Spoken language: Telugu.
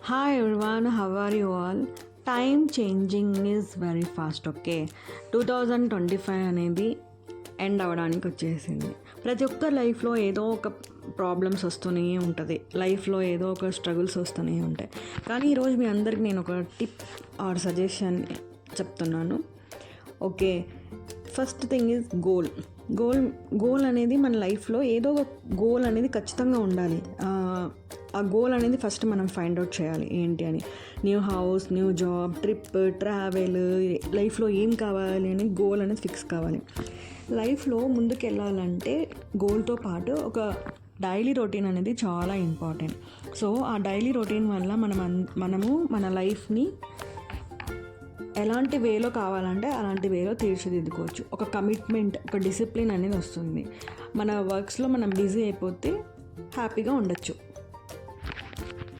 Hi everyone, how are you all? Time changing is very fast, okay? 2025 అనేది ఎండ్ అవ్వడానికి వచ్చేసింది. ప్రతి ఒక్క లైఫ్లో ఏదో ఒక ప్రాబ్లమ్స్ వస్తూనే ఉంటుంది, లైఫ్లో ఏదో ఒక స్ట్రగుల్స్ వస్తూనే ఉంటాయి. కానీ ఈరోజు మీ అందరికి నేను ఒక టిప్ ఆర్ సజెషన్ చెప్తున్నాను. Okay, first thing is goal అనేది మన లైఫ్లో ఏదో ఒక గోల్ అనేది ఖచ్చితంగా ఉండాలి. ఆ గోల్ అనేది ఫస్ట్ మనం ఫైండ్ అవుట్ చేయాలి ఏంటి అని. New house, new job, trip, travel, లైఫ్లో ఏం కావాలి అని గోల్ అనేది ఫిక్స్ కావాలి. లైఫ్లో ముందుకు వెళ్ళాలంటే గోల్తో పాటు ఒక డైలీ రొటీన్ అనేది చాలా ఇంపార్టెంట్. సో ఆ డైలీ రొటీన్ వల్ల మనము మన లైఫ్ని ఎలాంటి వేలో కావాలంటే అలాంటి వేలో తీర్చిదిద్దుకోవచ్చు. ఒక కమిట్మెంట్, ఒక డిసిప్లిన్ అనేది వస్తుంది. మన వర్క్స్లో మనం బిజీ అయిపోతే హ్యాపీగా ఉండొచ్చు.